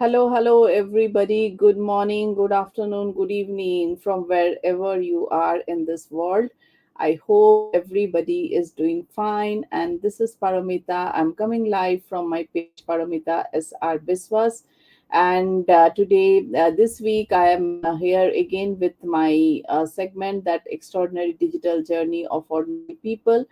Hello, everybody. Good morning, good afternoon, good evening from wherever you are in this world. I hope everybody is doing fine. And this is Paramita. I'm coming live from my page, Paramita SR Biswas. And today, this week, I am here again with my segment, that extraordinary digital journey of ordinary people.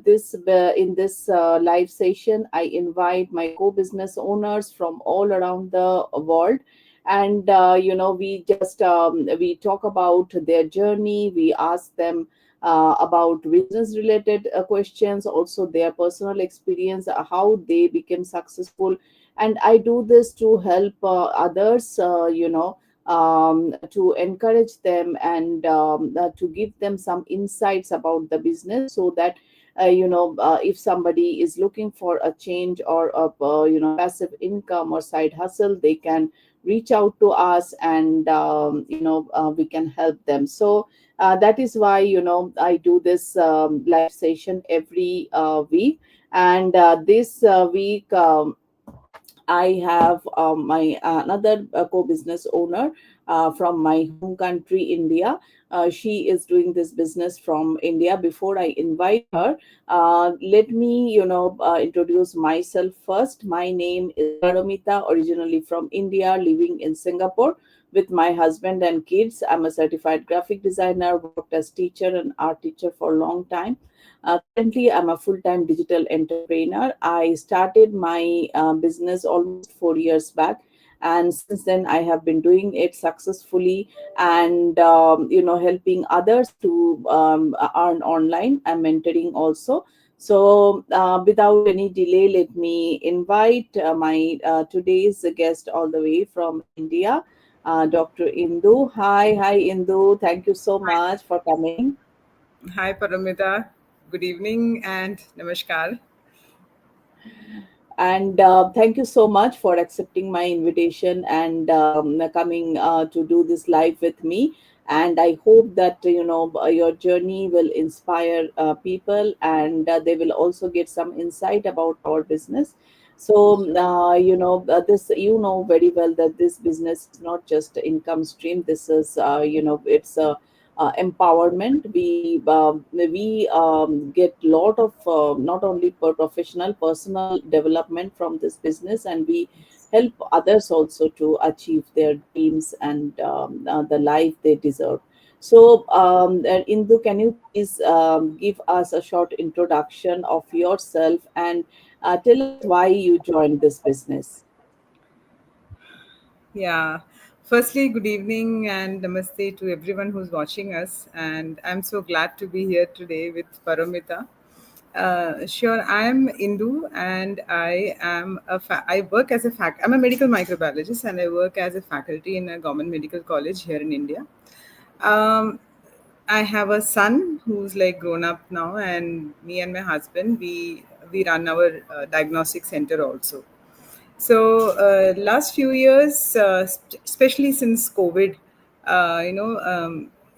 This In this live session, I invite my co-business owners from all around the world, and we talk about their journey. We ask them about business related questions, also their personal experience, how they became successful. And I do this to help others, to encourage them, and to give them some insights about the business, so that if somebody is looking for a change or a passive income or side hustle, they can reach out to us, and we can help them. So that is why I do this live session every week. And this week, I have my another co-business owner from my home country, India. She is doing this business from India. Before I invite her, let me, introduce myself first. My name is Paramita, originally from India, living in Singapore with my husband and kids. I'm a certified graphic designer, worked as teacher and art teacher for a long time. Currently, I'm a full time digital entrepreneur. I started my business almost 4 years back. And since then, I have been doing it successfully, and helping others to earn online. I'm mentoring also. So, without any delay, let me invite my today's guest all the way from India, Dr. Indu. Hi, Indu. Thank you so much for coming. Hi, Paramita. Good evening and namaskar. And thank you so much for accepting my invitation and coming to do this live with me. And I hope that your journey will inspire people, and they will also get some insight about our business. So this, very well that this business is not just income stream. This is it's a empowerment. We get lot of not only professional personal development from this business, and we help others also to achieve their dreams and the life they deserve. So, Indu, can you please give us a short introduction of yourself, and tell us why you joined this business? Yeah. Firstly, good evening and namaste to everyone who's watching us. And I'm so glad to be here today with Paramita. Sure, I'm Indu and I work as I'm a medical microbiologist and I work as a faculty in a government medical college here in India. Um, I have a son who's like grown up now, and me and my husband we run our diagnostic center also. So last few years, especially since COVID,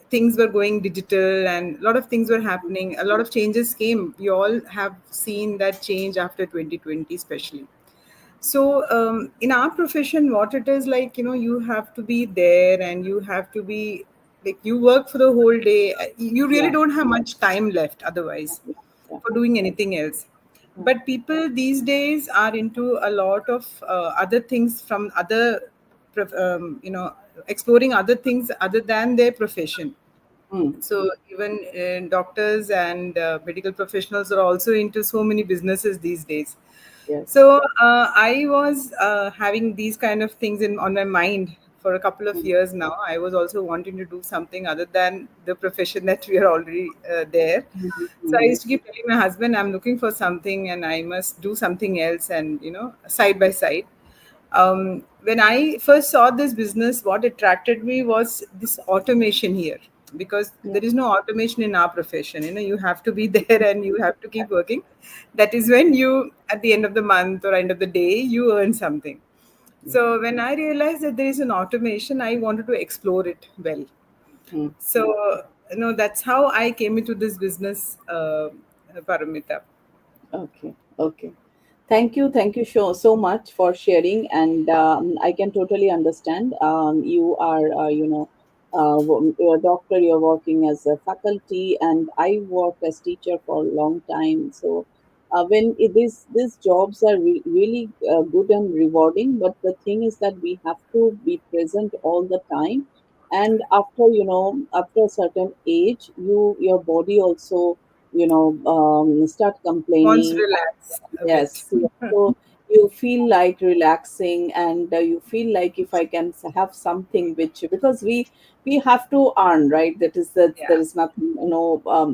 things were going digital and a lot of things were happening. A lot of changes came. We all have seen that change after 2020, especially. So in our profession, what it is like, you have to be there and you have to be like you work for the whole day. You really Yeah, don't have much time left otherwise yeah, yeah, for doing anything else. yeah. But people these days are into a lot of other things from other, exploring other things other than their profession. Mm, So even doctors and medical professionals are also into so many businesses these days. yes. So I was having these kind of things in on my mind for a couple of Mm, years now. I was also wanting to do something other than the profession that we are already there. mhm, So I mhm. used to keep telling my husband, I'm looking for something and I must do something else, and side by side. When I first saw this business, what attracted me was this automation here, because Yeah. there is no automation in our profession. You have to be there and you have to keep working. That is when you, at the end of the month or end of the day, you earn something. So when I realized that there is an automation, I wanted to explore it well. Mm, So that's how I came into this business, Paramita. okay, okay. Thank you so much for sharing, and I can totally understand. You are, you're a doctor. You're working as a faculty, and I worked as teacher for a long time. So, when these jobs are really good and rewarding, but the thing is that we have to be present all the time, and after after a certain age, your body also start Wants to complaining. relax a bit. Yes, yes. So you feel like relaxing, and you feel like if I can have something which, because we have to earn, right? That is that there Yeah. is nothing,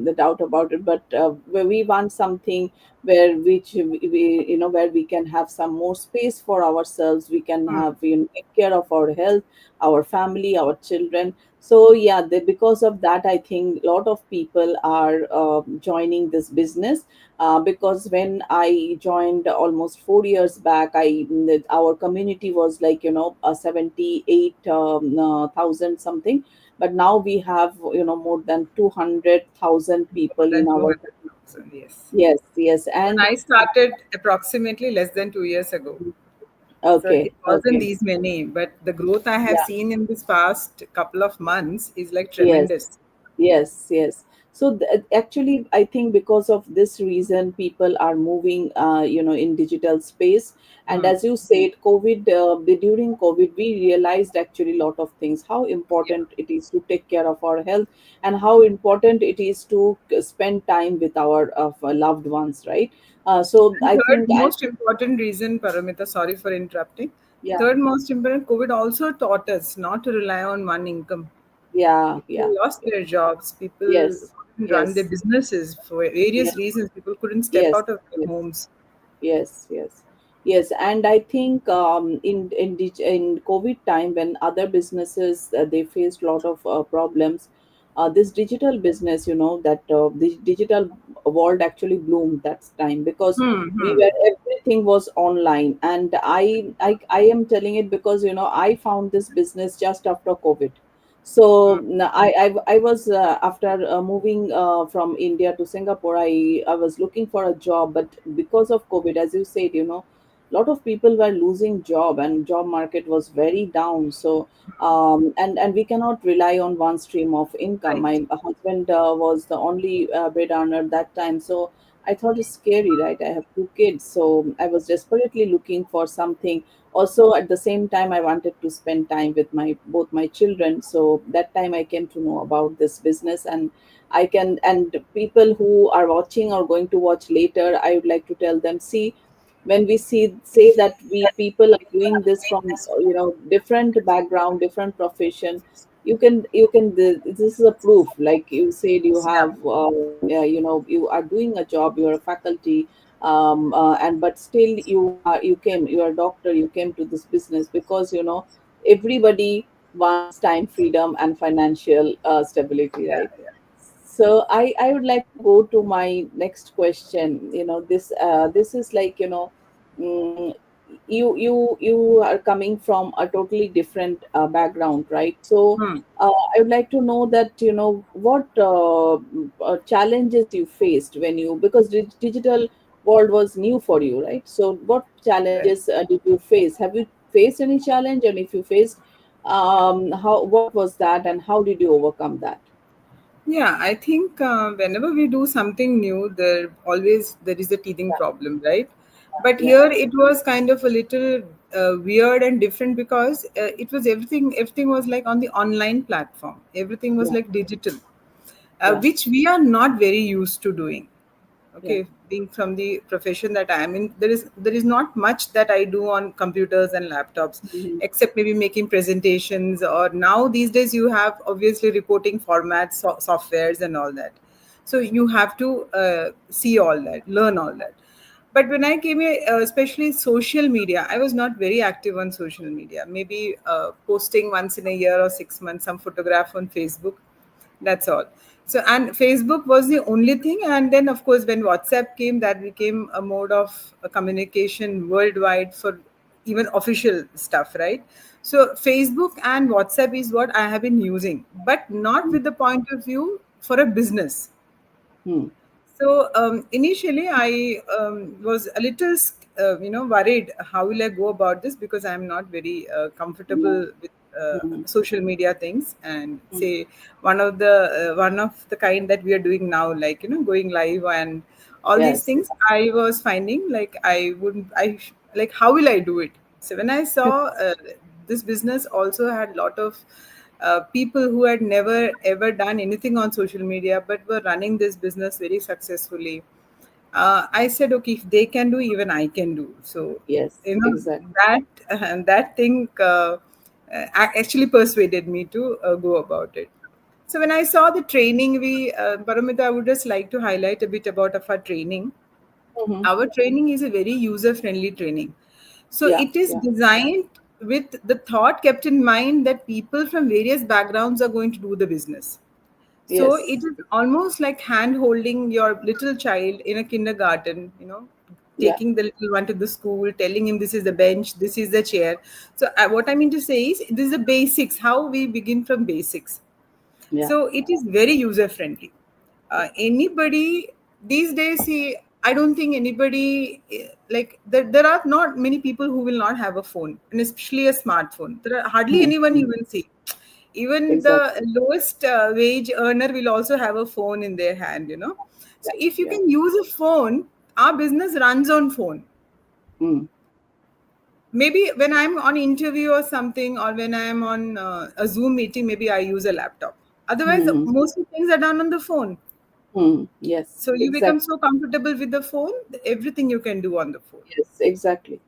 the doubt about it. But where we want something where which we where we can have some more space for ourselves, we can Hmm. have take care of our health, our family, our children. So yeah, because of that, I think a lot of people are joining this business, because when I joined almost 4 years back, our community was like 78,000 something, but now we have more than 200,000 More people in than our. 200,000, yes. Yes, yes, When and I started approximately less than 2 years ago. So it okay, wasn't okay, these many, but the growth I have yeah. seen in this past couple of months is like Yes, tremendous. yes, yes. So actually, I think because of this reason, people are moving, in digital space. And Hmm. as you said, during COVID, we realized actually a lot of things, how Yeah. important it is to take care of our health, and how important it is to spend time with our loved ones, right? So And I third think, most important reason, Paramita, sorry for interrupting. yeah, Third most important, COVID also taught us not to rely on one income. yeah, yeah, People lost their jobs. People yes, couldn't run their yes, businesses for various yeah, reasons. People couldn't step yes, out of their yes. homes. Yes, yes, yes, and I think in COVID time, when other businesses they faced a lot of problems, this digital business, that the digital world actually bloomed that time, because Hmm. we Hmm. were everything was online, and I am telling it because I found this business just after COVID. So Hmm. I was after moving from India to Singapore. I was looking for a job, but because of COVID, as you said, a lot of people were losing job, and job market was very down. So and we cannot rely on one stream of income. Right. My husband was the only bread earner that time, so I thought it's scary, right? I have two kids, so I was desperately looking for something. Also at the same time, I wanted to spend time with my both my children, so that time I came to know about this business. And I can, and people who are watching or going to watch later, I would like to tell them, see, when we say that we people are doing this from different background, different profession, this is a proof. Like you said, you Yeah. have yeah, you are doing a job, you're a faculty, and but still you are a doctor, you came to this business because everybody wants time freedom and financial stability, Yeah. right? Yeah. So I would like to go to my next question. This is like, mm, you are coming from a totally different background, right? So Hmm. I would like to know that what challenges you faced when you, because digital world was new for you, right? So what Right. challenges did you face? Have you faced any challenge, and if you faced, how, what was that, and how did you overcome that? Yeah, I think whenever we do something new, there is a teething problem, right? But Yeah, here it was kind of a little weird and different because it was everything. Everything was like on the online platform. Everything was yeah, like digital, yeah, which we are not very used to doing. yeah. Okay, being from the profession that I am in, there is not much that I do on computers and laptops, Mhm. except maybe making presentations, or now these days you have obviously reporting formats, softwares and all that. So you have to see all that, learn all that. But when I came here, especially social media, I was not very active on social media. Maybe posting once in a year or 6 months some photograph on Facebook. That's all. So, and Facebook was the only thing. And then, of course, when WhatsApp came, that became a mode of communication worldwide for even official stuff, right? So, Facebook and WhatsApp is what I have been using, but not with the point of view for a business. Hmm. So initially, I was a little worried how will I go about this, because I'm not very Mm, comfortable with mm, social media things, and mm. say one of the kind that we are doing now, like going live and all these Yes. things. I was finding like I wouldn't I sh- like how will I do it. So when I saw this business also had a lot of people who had never ever done anything on social media but were running this business very successfully. I said, okay, if they can do, even I can do. So, Yes, you know, exactly. that thing actually persuaded me to go about it. So when I saw the training, Paramita, I would just like to highlight a bit about of our training. Hmm. Our training is a very user friendly training. So Yeah, it is yeah. designed with the thought kept in mind that people from various backgrounds are going to do the business. So it Yes. is almost like hand holding your little child in a kindergarten, Yeah, taking the little one to the school, telling him this is the bench, this is the chair. So what I mean to say is this is the basics, how we begin from basics. yeah. So it is very user friendly. Anybody these days, see, I don't think anybody like there are not many people who will not have a phone, and especially a smartphone. There are hardly Hmm, anyone hmm. you will see. Even the Exactly. lowest wage earner will also have a phone in their hand. So if you Yeah. can use a phone, our business runs on phone. Hmm. Maybe when I'm on interview or something, or when I'm on a Zoom meeting, maybe I use a laptop. Otherwise, Hmm. most of the things are done on the phone. Hmm. Yes, So you become exactly. so comfortable with the phone, everything you can do on the phone. Yes, exactly.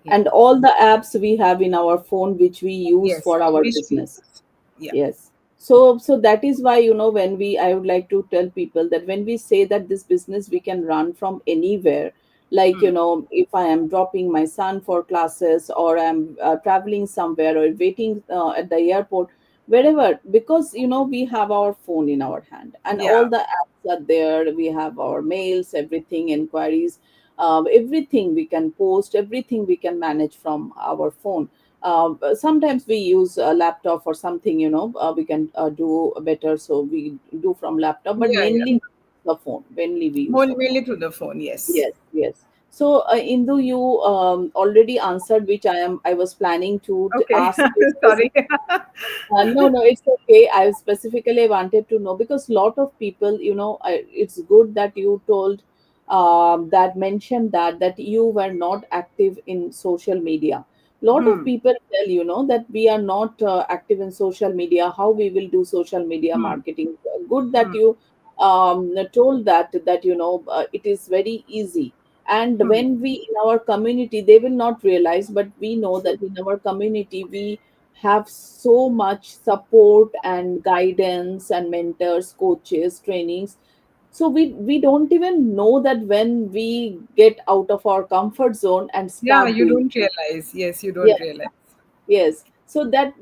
Yeah. And all the apps we have in our phone which we use Yes. for our Which we business. use. Yeah. Yes. So that is why, when I would like to tell people that when we say that this business we can run from anywhere, like, Hmm. if I am dropping my son for classes, or I'm traveling somewhere, or waiting at the airport, wherever, because, we have our phone in our hand, and all Yeah. the apps are there. We have our mails, everything, inquiries, everything we can post, everything we can manage from our phone. Sometimes we use a laptop or something, we can do better, so we do from laptop, but Yeah. Yeah. mainly the phone, mainly we use the phone. Mainly through the phone. Yes. Yes, yes. So, Indu, you already answered, which I was planning to Okay. ask you. Sorry. No, no, it's okay. I specifically wanted to know, because lot of people, it's good that you told, that mentioned that you were not active in social media. Lot of Hmm. people tell, that we are not active in social media. How we will do social media Hmm. marketing? Good that Hmm. you told that it is very easy. And Hmm. when we in our community, they will not realize, but we know that in our community we have so much support and guidance and mentors, coaches, trainings. So we don't even know that when we get out of our comfort zone and Yeah, start you doing. don't realize. Yes, you don't Yes, realize. yes. So that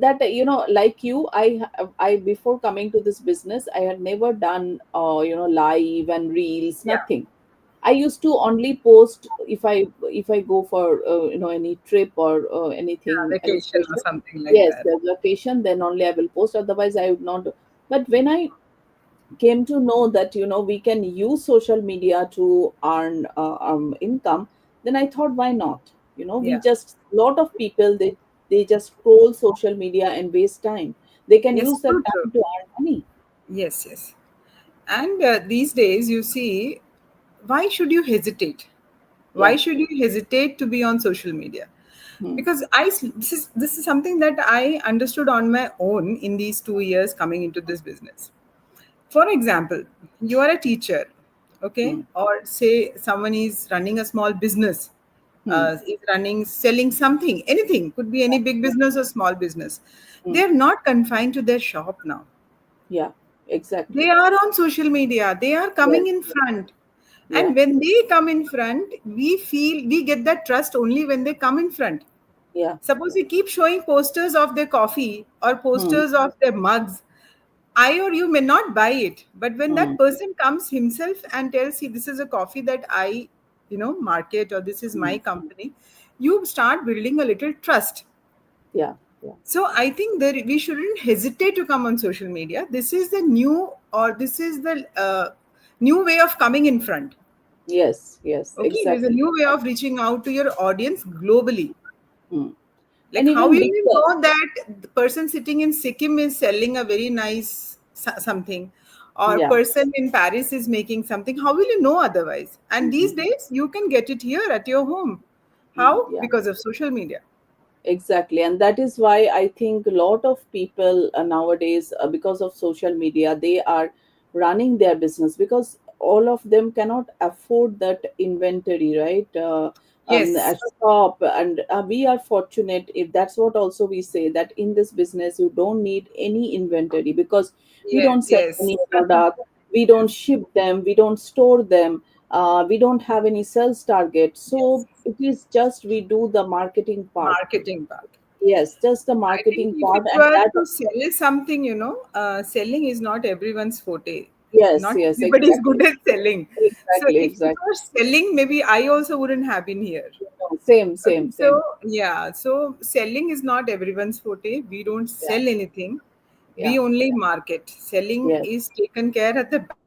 like you, I before coming to this business, I had never done live and reels, Yeah. nothing. I used to only post if I go for any trip, or Yeah. anything, any Vacation or special. something like Yes, that. the vacation. Then only I will post. Otherwise, I would not. But when I came to know that we can use social media to earn income, then I thought, why not? We Yeah. just, lot of people, they just scroll social media and waste time. They can Yes, use that true, true. time to earn money. Yes, yes. And these days, you see, why should you hesitate? Why Yeah. should you hesitate to be on social media? Hmm. Because this is something that I understood on my own in these 2 years coming into this business. For example, you are a teacher, okay, Hmm. or say someone is running a small business, Hmm. is running, selling something, anything, could be any big business or small business. Hmm. They are not confined to their shop now. Yeah. They Exactly. are on social media, they are Yes. coming in front. Yeah. And when they come in front, we feel we get that trust only when they come in front. Yeah. Suppose we keep showing posters of their coffee or Hmm. posters of their mugs, I or you may not buy it. But when Hmm. that person comes himself and tells, see, this is a coffee that I, market, or this is Hmm. my company, you start building a little trust. Yeah. Yeah. So I think that we shouldn't hesitate to come on social media. This is the new, or this is the new way of coming in front. Yes, yes, Okay, there's a exactly. new way of reaching out to your audience globally. Hmm. Like And how even will you bigger. know that the person sitting in Sikkim is selling a very nice something, or Yeah. person in Paris is making something? How will you know otherwise? And these Mhm. days you can get it here at your home. How? Yeah. Because of social media. Exactly, and that is why I think a lot of people nowadays, because of social media, they are running their business because all of them cannot afford that inventory, right? A Yes, shop, and we are fortunate if that's what also we say, that in this business you don't need any inventory because we yes, don't sell yes, any product, we don't ship them, we don't store them, we don't have any sales target, yes. so it is just we do the marketing part. Marketing part. Yes, just the I think marketing if it part, and were that. to sell something, selling is not everyone's forte. Yes, Not yes, everybody is good exactly, at selling. So exactly, if it exactly. was selling, maybe I also wouldn't have been here. No, same, Okay, same, so same. yeah, so selling is not everyone's forte. We don't Yeah, sell anything. yeah, We only market. Selling yes, is taken care at the back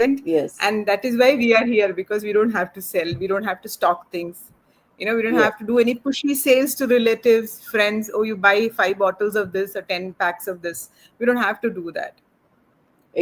end, and that is yes, why we are here, because we don't have to sell. We don't have to stock things. We don't have to yes, do any pushy sales to relatives, friends. Oh, you buy 5 bottles of this or 10 packs of this. We don't have to do that.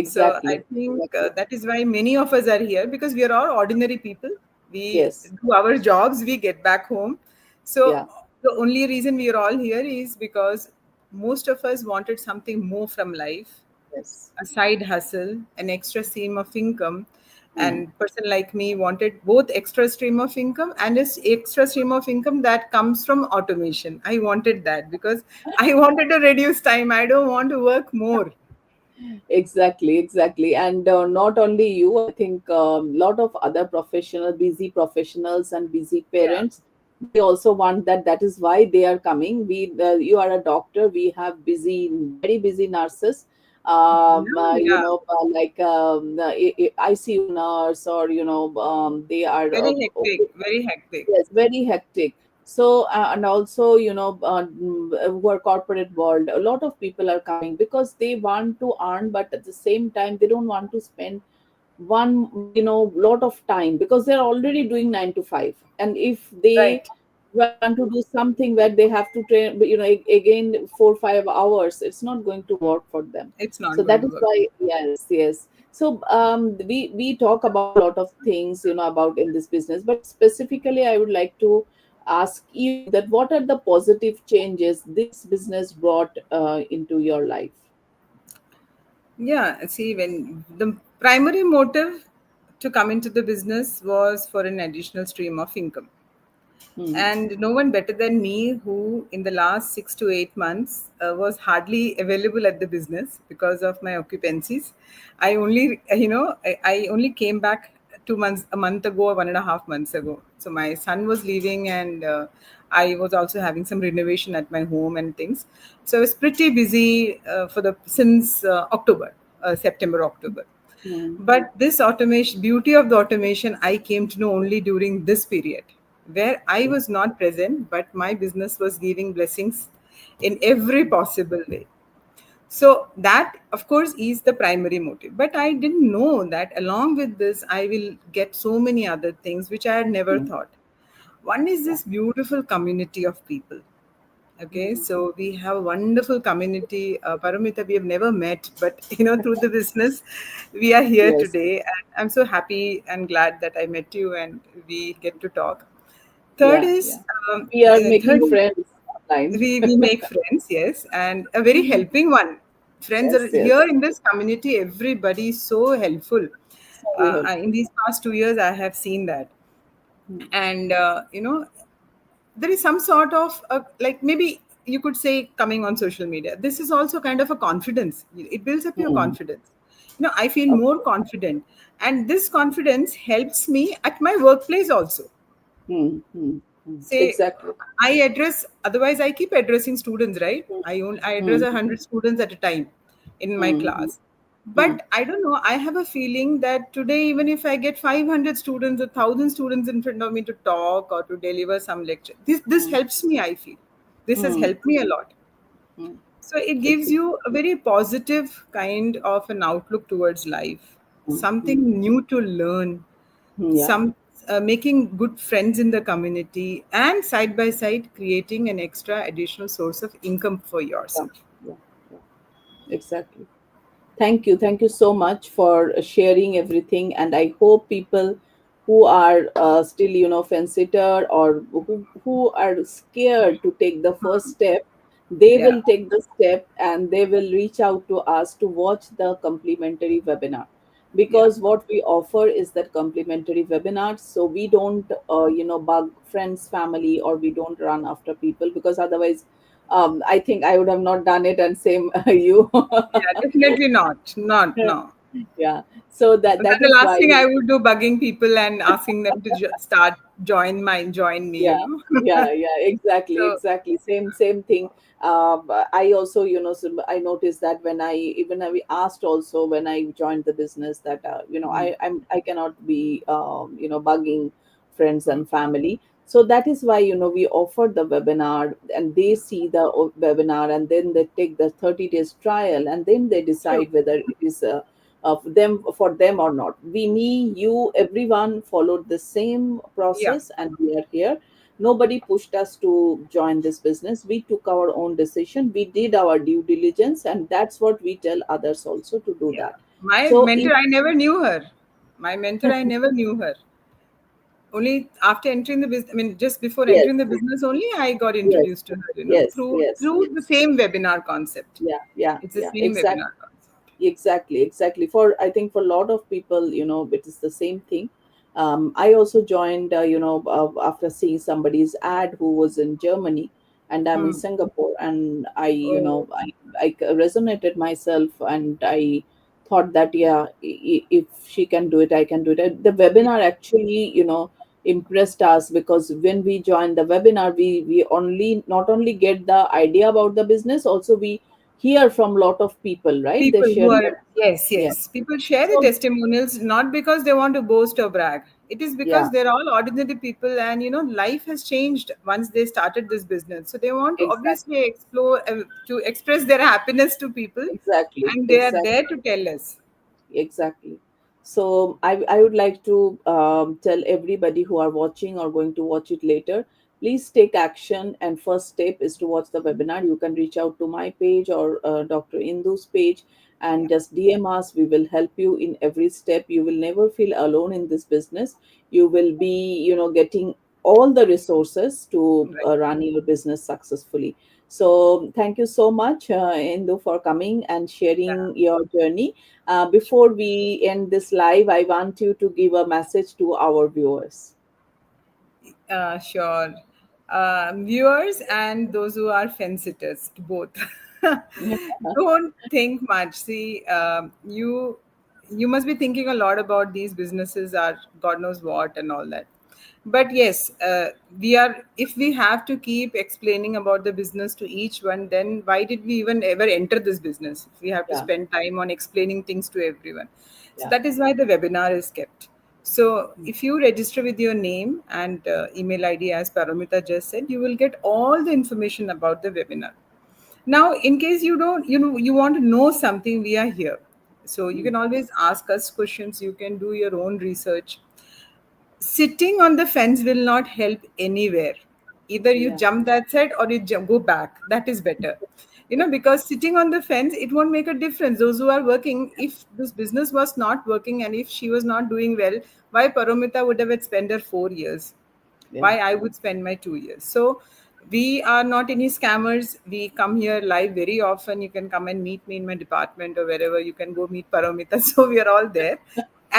So I exactly, think exactly. that is why many of us are here, because we are all ordinary people. We Yes, do our jobs, we get back home. So yeah, the only reason we are all here is because most of us wanted something more from life, yes. a side hustle, an extra stream of income. Mm. And person like me wanted both extra stream of income and a extra stream of income that comes from automation. I wanted that because I wanted to reduce time. I don't want to work more. Exactly, exactly. And not only you, I think a lot of other professional, busy professionals and busy Yeah. parents, they also want that. That is why they are coming. You are a doctor. We have busy, very busy nurses. Yeah. Like ICU nurse, or they are Very hectic, very hectic. yes, very hectic. So, and also, who are corporate world, a lot of people are coming because they want to earn, but at the same time, they don't want to spend lot of time because they're already doing 9 to 5. And if they Right. want to do something where they have to train, again 4 5 hours, it's not going to work for them. It's So not that going to is work. why, yes, yes. So we talk about a lot of things, about in this business, but specifically I would like to ask you that what are the positive changes this business brought into your life? Yeah. See, when the primary motive to come into the business was for an additional stream of income. Hmm. And no one better than me, who in the last 6 to 8 months was hardly available at the business because of my occupancies. I only, I only came back 2 months, a month ago, or 1.5 months ago. So my son was leaving, and I was also having some renovation at my home and things. So I was pretty busy for the since October, September, October. Hmm. But this automation, beauty of the automation, I came to know only during this period where I was not present, but my business was giving blessings in every possible way. So that, of course, is the primary motive. But I didn't know that along with this, I will get so many other things which I had never Hmm. thought. One is Yeah. this beautiful community of people. Okay, Hmm. so we have a wonderful community. Paramita, we have never met, but through the business, we are here Yes. today. And I'm so happy and glad that I met you and we get to talk. Third Yeah. is, Yeah. We are third, making friends online. we make friends, yes, and a very helping one. Friends are Yes, here yes. in this community. Everybody is so helpful. Very In helpful. these past 2 years, I have seen that. Hmm. And there is some sort of like, maybe you could say, coming on social media, this is also kind of a confidence. It builds up your Hmm. confidence. I feel Of more course. confident, and this confidence helps me at my workplace also. Hmm. Hmm. Hmm. Say, Exactly. I address, otherwise I keep addressing students, right? I address Hmm. 100 students at a time in my Hmm. Hmm. class. Hmm. But I don't know, I have a feeling that today, even if I get 500 students or 1,000 students in front of me to talk or to deliver some lecture, this Hmm. helps me, I feel. This has Hmm. helped me a lot. Hmm. So it gives Exactly. you a very positive kind of an outlook towards life, Hmm. Hmm. something new to learn, Yeah. some making good friends in the community, and side by side creating an extra additional source of income for Yeah. yourself. Yeah. Yeah. Exactly. Thank you. Thank you so much for sharing everything. And I hope people who are still, fence sitter, or who are scared to take the first step, they Yeah, will take the step and they will reach out to us to watch the complimentary webinar. yeah, Because what we offer is that complimentary webinars. So we don't, bug friends, family, or we don't run after people, because otherwise, I think I would have not done it, and same you. yeah, definitely not, not no. Yeah, so that And then that the is last why. thing I would do, bugging people and asking them to start join me, Yeah, yeah, exactly, So exactly, same thing. I also, so I noticed that when I even I asked also when I joined the business that, I cannot be, bugging friends and family. So that is why, we offer the webinar, and they see the webinar, and then they take the 30 days trial, and then they true. decide whether it is for them or not. Me, you, everyone followed the same Yeah, process, and we are here. Nobody pushed us to join this business. We took our own decision. We did our due diligence, and that's what we tell others also to do yeah. that. My So, mentor, I never knew her. My mentor, I never knew her. Only after entering the business, I mean, just before yes, entering the business, only I got yes, introduced to her. yes, Through yes, the same webinar concept. yeah, yeah, It's the yeah, same exactly. webinar concept. Exactly. For, I think, for a lot of people, it is the same thing. I also joined, after seeing somebody's ad who was in Germany, and I'm in Hmm. Singapore, and Oh, I resonated myself, and I thought that, yeah, if she can do it, I can do it. The yeah, webinar actually, impressed us, because when we joined the webinar, we only not only get the idea about the business, also we hear from lot of people, right? They people share who their, are, yes, yeah. yes, people share the So, testimonials not because they want to boast or brag. It is yeah, because they're all ordinary people, and life has changed once they started this business, so they want to exactly, obviously explore, to express their happiness to people, exactly, and they are exactly. there to tell us. Exactly. So I would like to tell everybody who are watching or going to watch it later, please take action. And first step is to watch the webinar. You can reach out to my page or Dr. Indu's page, Yeah, and just DM us. We will help you in every step. You will never feel alone in this business. You will be, getting all the resources to right. run your business successfully. So thank you so much, Indu, for coming and Yeah. sharing your journey. Before we end this live, I want you to give a message to our viewers. Sure. Viewers and those who are fence sitters, both. Don't think much. See, you must be thinking a lot about these businesses are God knows what and all that. But yes, we are. If we have to keep explaining about the business to each one, then why did we even ever enter this business? If we have to Yeah, spend time on explaining things to everyone, so yeah, that is why the webinar is kept. So if you register with your name and email ID, as Paramita just said, you will get all the information about the webinar. Now, in case you don't, you want to know something, we are here. So you mm, can always ask us questions. You can do your own research. Sitting on the fence will not help anywhere. Either you yeah, jump that side or you go back. That is better. Because sitting on the fence, it won't make a difference. Those who are working, if this business was not working and if she was not doing well, why Paromita would have spent her 4 years? yeah. Why I would spend my 2 years? So we are not any scammers. We come here live very often. You can come and meet me in my department or wherever. You can go meet Paromita. So we are all there.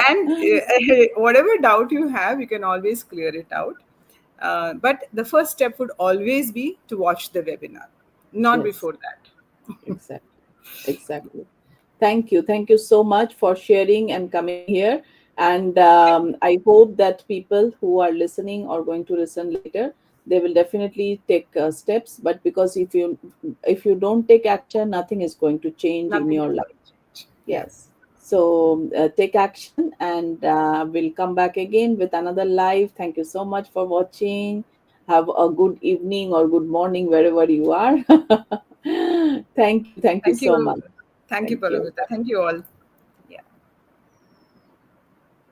And whatever doubt you have, you can always clear it out. But the first step would always be to watch the webinar, not Yes, before that. exactly, exactly. Thank you so much for sharing and coming here. And I hope that people who are listening or going to listen later, they will definitely take steps. But because if you don't take action, nothing is going to change in Nothing your is life. going to change. Yeah. Yes. So take action, and we'll come back again with another live. Thank you so much for watching. Have a good evening or good morning wherever you are. Thank you. Thank you Thank so you. much. Thank you, Thank you. Paramita. Thank you all.